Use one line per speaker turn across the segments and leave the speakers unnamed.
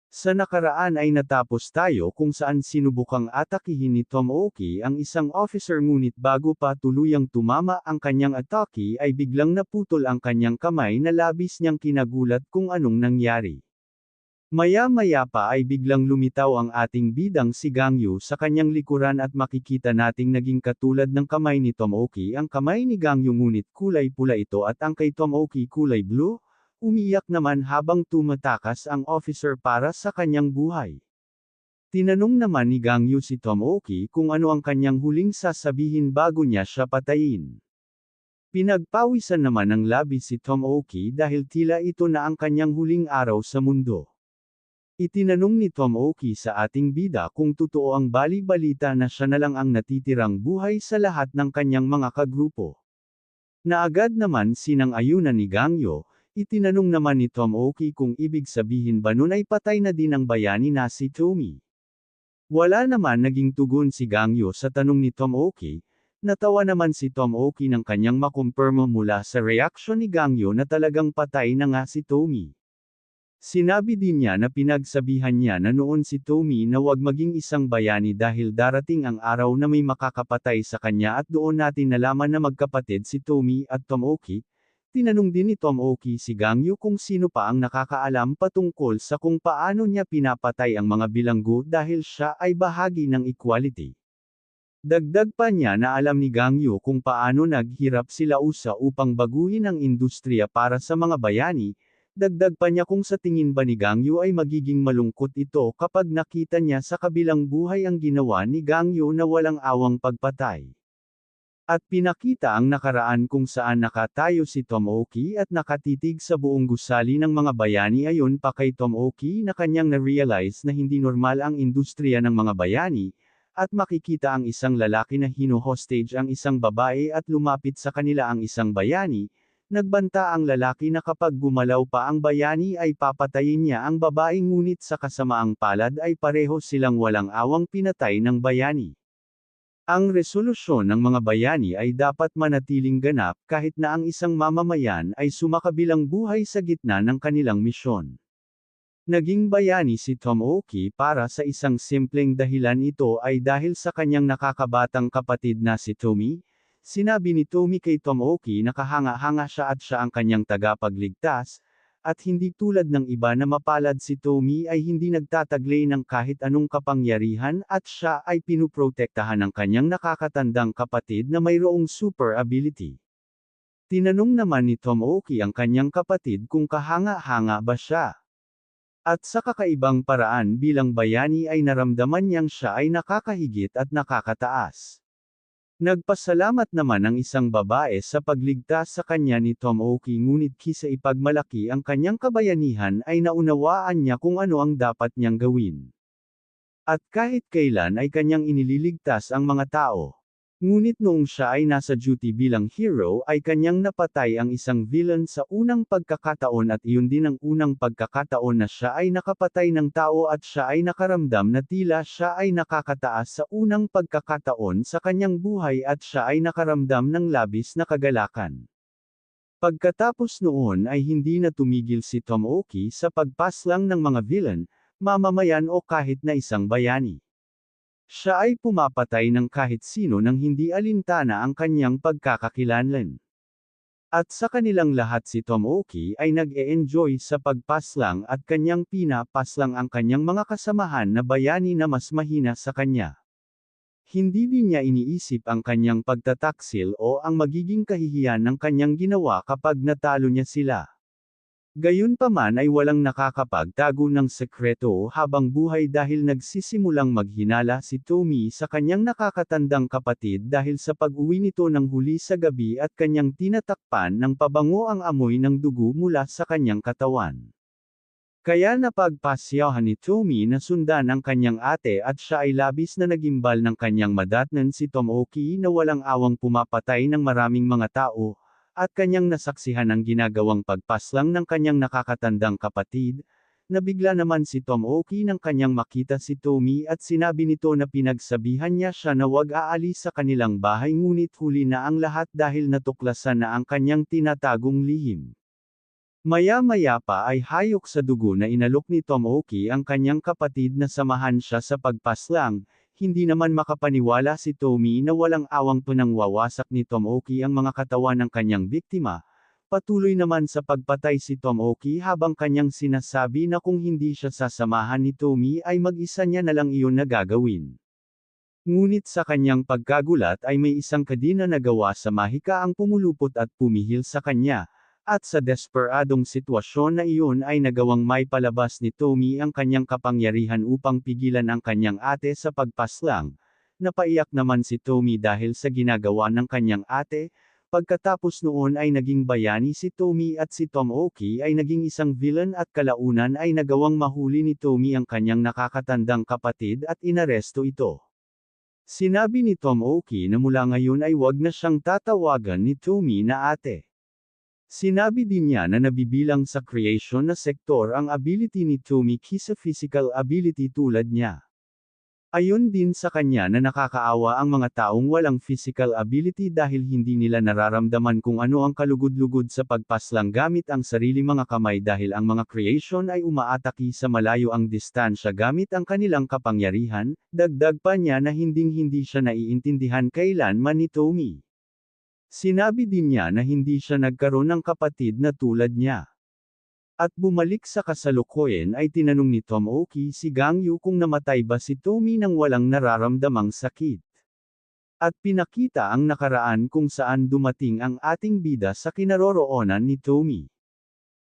Sa nakaraan ay natapos tayo kung saan sinubukang atakihin ni Tomoki ang isang officer ngunit bago pa tuluyang tumama ang kanyang atake ay biglang naputol ang kanyang kamay na labis niyang kinagulat kung anong nangyari. Maya-maya pa ay biglang lumitaw ang ating bidang si Gangyu sa kanyang likuran at makikita nating naging katulad ng kamay ni Tomoki ang kamay ni Gangyu ngunit kulay pula ito at ang kay Tomoki kulay blue. Umiyak naman habang tumatakas ang officer para sa kanyang buhay. Tinanong naman ni Gangyu si Tomoki kung ano ang kanyang huling sasabihin bago niya siya patayin. Pinagpawisan naman ng labis si Tomoki dahil tila ito na ang kanyang huling araw sa mundo. Itinanong ni Tomoki sa ating bida kung totoo ang bali-balita na siya na lang ang natitirang buhay sa lahat ng kanyang mga kagrupo. Na agad naman sinang-ayunan ni Gangyu. Itinanong naman ni Tomoki kung ibig sabihin ba nun ay patay na din ang bayani na si Tomi. Wala naman naging tugon si Gangyu sa tanong ni Tomoki. Natawa naman si Tomoki nang kanyang makumpirma mula sa reaksyon ni Gangyu na talagang patay na nga si Tomi. Sinabi din niya na pinagsabihan niya na noon si Tomi na huwag maging isang bayani dahil darating ang araw na may makakapatay sa kanya at doon natin nalaman na magkapatid si Tomi at Tomoki. Tinanong din ni Tomoki si Gangyu kung sino pa ang nakakaalam patungkol sa kung paano niya pinapatay ang mga bilanggo dahil siya ay bahagi ng equality. Dagdag pa niya na alam ni Gangyu kung paano naghirap sila USA upang baguhin ang industriya para sa mga bayani. Dagdag pa niya kung sa tingin ba ni Gangyu ay magiging malungkot ito kapag nakita niya sa kabilang buhay ang ginawa ni Gangyu na walang awang pagpatay. At pinakita ang nakaraan kung saan nakatayo si Tomoki at nakatitig sa buong gusali ng mga bayani ayon pa kay Tomoki na kanyang na-realize na hindi normal ang industriya ng mga bayani, at makikita ang isang lalaki na hino-hostage ang isang babae at lumapit sa kanila ang isang bayani, nagbanta ang lalaki na kapag gumalaw pa ang bayani ay papatayin niya ang babae ngunit sa kasamaang palad ay pareho silang walang awang pinatay ng bayani. Ang resolusyon ng mga bayani ay dapat manatiling ganap kahit na ang isang mamamayan ay sumakabilang buhay sa gitna ng kanilang misyon. Naging bayani si Tomoki para sa isang simpleng dahilan ito ay dahil sa kanyang nakakabatang kapatid na si Tomi. Sinabi ni Tomi kay Tomoki na kahanga-hanga siya at siya ang kanyang tagapagligtas, at hindi tulad ng iba na mapalad si Tomi ay hindi nagtataglay ng kahit anong kapangyarihan at siya ay pinuprotektahan ng kanyang nakakatandang kapatid na mayroong super ability. Tinanong naman ni Tomoki ang kanyang kapatid kung kahanga-hanga ba siya. At sa kakaibang paraan bilang bayani ay naramdaman niyang siya ay nakakahigit at nakakataas. Nagpasalamat naman ang isang babae sa pagligtas sa kanya ni Tomoki ngunit kisa ipagmalaki ang kanyang kabayanihan ay naunawaan niya kung ano ang dapat niyang gawin. At kahit kailan ay kanyang inililigtas ang mga tao. Ngunit noong siya ay nasa duty bilang hero ay kanyang napatay ang isang villain sa unang pagkakataon at iyon din ang unang pagkakataon na siya ay nakapatay ng tao at siya ay nakaramdam na tila siya ay nakakataas sa unang pagkakataon sa kanyang buhay at siya ay nakaramdam ng labis na kagalakan. Pagkatapos noon ay hindi na tumigil si Tomoki sa pagpaslang ng mga villain, mamamayan o kahit na isang bayani. Siya ay pumapatay ng kahit sino nang hindi alintana ang kanyang pagkakakilanlan. At sa kanilang lahat si Tomoki ay nag-e-enjoy sa pagpaslang at kanyang pinapaslang ang kanyang mga kasamahan na bayani na mas mahina sa kanya. Hindi din niya iniisip ang kanyang pagtataksil o ang magiging kahihiyan ng kanyang ginawa kapag natalo niya sila. Gayunpaman ay walang nakakapagtago ng sekreto habang buhay dahil nagsisimulang maghinala si Tomi sa kanyang nakakatandang kapatid dahil sa pag-uwi nito ng huli sa gabi at kanyang tinatakpan ng pabango ang amoy ng dugo mula sa kanyang katawan. Kaya napagpasyahan ni Tomi na sundan ang kanyang ate at siya ay labis na nagimbal ng kanyang madatnan si Tomoki na walang awang pumapatay ng maraming mga tao, at kanyang nasaksihan ang ginagawang pagpaslang ng kanyang nakakatandang kapatid. Nabigla naman si Tomoki nang kanyang makita si Tomi at sinabi nito na pinagsabihan niya siya na wag aalis sa kanilang bahay ngunit huli na ang lahat dahil natuklasan na ang kanyang tinatagong lihim. Maya-maya pa ay hayok sa dugo na inalok ni Tomoki ang kanyang kapatid na samahan siya sa pagpaslang, hindi naman makapaniwala si Tomie na walang awang pinangwawasak ni Tomoki ang mga katawan ng kanyang biktima. Patuloy naman sa pagpatay si Tomoki habang kanyang sinasabi na kung hindi siya sasamahan ni Tomie ay mag-isa niya na lang iyon na gagawin. Ngunit sa kanyang pagkagulat ay may isang kadina na gawa sa mahika ang pumulupot at pumihil sa kanya, at sa desperadong sitwasyon na iyon ay nagawang may palabas ni Tomie ang kanyang kapangyarihan upang pigilan ang kanyang ate sa pagpaslang. Napaiyak naman si Tomie dahil sa ginagawa ng kanyang ate. Pagkatapos noon ay naging bayani si Tomie at si Tomoki ay naging isang villain at kalaunan ay nagawang mahuli ni Tomie ang kanyang nakakatandang kapatid at inaresto ito. Sinabi ni Tomoki na mula ngayon ay wag na siyang tatawagan ni Tomie na ate. Sinabi din niya na nabibilang sa creation na sektor ang ability ni Tomie sa physical ability tulad niya. Ayon din sa kanya na nakakaawa ang mga taong walang physical ability dahil hindi nila nararamdaman kung ano ang kalugod-lugod sa pagpaslang gamit ang sarili mga kamay dahil ang mga creation ay umaataki sa malayo ang distansya gamit ang kanilang kapangyarihan. Dagdag pa niya na hindi siya naiintindihan kailanman ni Tomie. Sinabi din niya na hindi siya nagkaroon ng kapatid na tulad niya. At bumalik sa kasalukuyan ay tinanong ni Tomoki si Gangyu kung namatay ba si Tomie nang walang nararamdamang sakit. At pinakita ang nakaraan kung saan dumating ang ating bida sa kinaroroonan ni Tomie.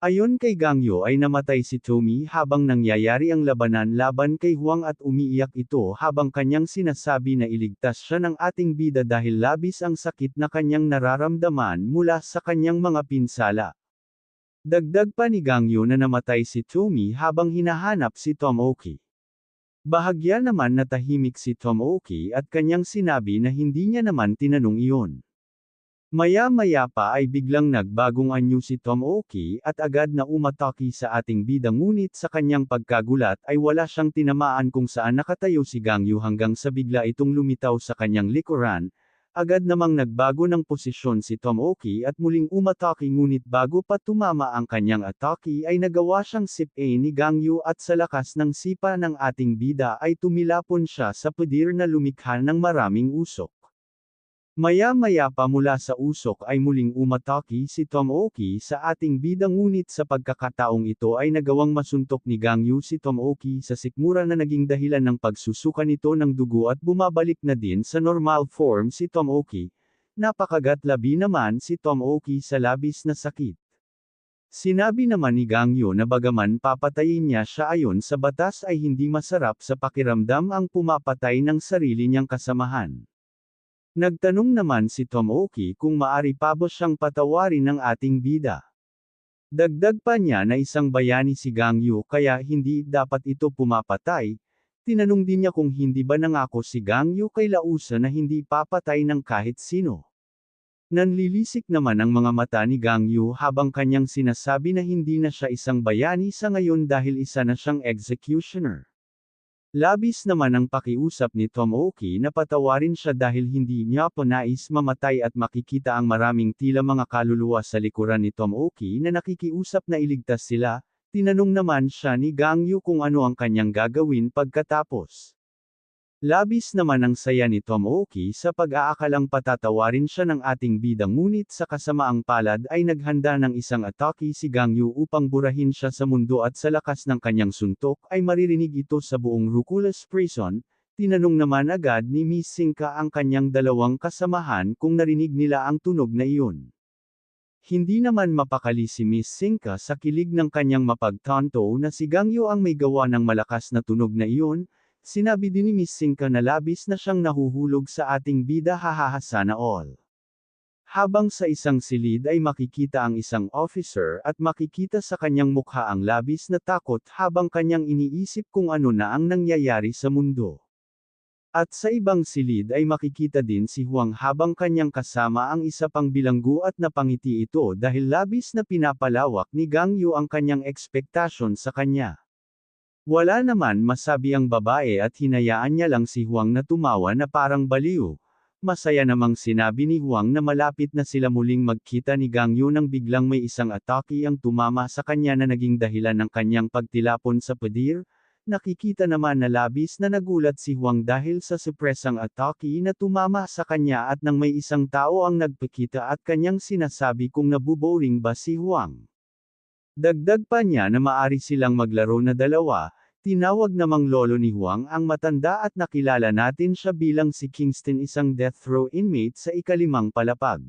Ayon kay Gangyu ay namatay si Tomie habang nangyayari ang labanan laban kay Huang at umiiyak ito habang kanyang sinasabi na iligtas siya ng ating bida dahil labis ang sakit na kanyang nararamdaman mula sa kanyang mga pinsala. Dagdag pa ni Gangyu na namatay si Tomie habang hinahanap si Tomoki. Bahagya naman na tahimik si Tomoki at kanyang sinabi na hindi niya naman tinanong iyon. Maya-maya pa ay biglang nagbagong anyo si Tomoki at agad na umatake sa ating bida ngunit sa kanyang pagkagulat ay wala siyang tinamaan kung saan nakatayo si Gangyu hanggang sa bigla itong lumitaw sa kanyang likuran. Agad namang nagbago ng posisyon si Tomoki at muling umatake ngunit bago pa tumama ang kanyang atake ay nagawa siyang sipain ni Gangyu at sa lakas ng sipa ng ating bida ay tumilapon siya sa pader na lumikha ng maraming usok. Maya-maya pa mula sa usok ay muling umatake si Tomoki sa ating bida ngunit sa pagkakataong ito ay nagawang masuntok ni Gangyu si Tomoki sa sikmura na naging dahilan ng pagsusuka nito ng dugo at bumabalik na din sa normal form si Tomoki. Napakagatlabi naman si Tomoki sa labis na sakit. Sinabi naman ni Gangyu na bagaman papatayin niya siya ayon sa batas ay hindi masarap sa pakiramdam ang pumapatay ng sarili niyang kasamahan. Nagtanong naman si Tomoki kung maari pa ba siyang patawarin ng ating bida. Dagdag pa niya na isang bayani si Gangyu kaya hindi dapat ito pumapatay. Tinanong din niya kung hindi ba nangako si Gangyu kay Lausa na hindi papatay ng kahit sino. Nanlilisik naman ang mga mata ni Gangyu habang kanyang sinasabi na hindi na siya isang bayani sa ngayon dahil isa na siyang executioner. Labis naman ang pakiusap ni Tomoki na patawarin siya dahil hindi niya pa nais mamatay at makikita ang maraming tila mga kaluluwa sa likuran ni Tomoki na nakikiusap na iligtas sila. Tinanong naman siya ni Gangyu kung ano ang kanyang gagawin pagkatapos. Labis naman ang saya ni Tomoki sa pag-aakalang patatawarin siya ng ating bida ngunit sa kasamaang palad ay naghanda ng isang atake si Gangyu upang burahin siya sa mundo at sa lakas ng kanyang suntok ay maririnig ito sa buong Rukulus Prison. Tinanong naman agad ni Miss Sinka ang kanyang dalawang kasamahan kung narinig nila ang tunog na iyon. Hindi naman mapakali si Miss Sinka sa kilig ng kanyang mapagtanto na si Gangyu ang may gawa ng malakas na tunog na iyon. Sinabi din ni Miss Sinka na labis na siyang nahuhulog sa ating bida sana all. Habang sa isang silid ay makikita ang isang officer at makikita sa kanyang mukha ang labis na takot habang kanyang iniisip kung ano na ang nangyayari sa mundo. At sa ibang silid ay makikita din si Huang habang kanyang kasama ang isa pang bilanggo at napangiti ito dahil labis na pinapalawak ni Gangyu ang kanyang ekspektasyon sa kanya. Wala naman masabi ang babae at hinayaan niya lang si Huang na tumawa na parang baliw. Masaya namang sinabi ni Huang na malapit na sila muling magkita ni Gang Yu nang biglang may isang atake ang tumama sa kanya na naging dahilan ng kanyang pagtilapon sa pader. Nakikita naman na labis na nagulat si Huang dahil sa supresang atake na tumama sa kanya at nang may isang tao ang nagpakita at kanyang sinasabi kung nabuboring ba si Huang. Dagdag pa niya na maari silang maglaro na dalawa. Tinawag namang lolo ni Huang ang matanda at nakilala natin siya bilang si Kingston, isang death row inmate sa ikalimang palapag.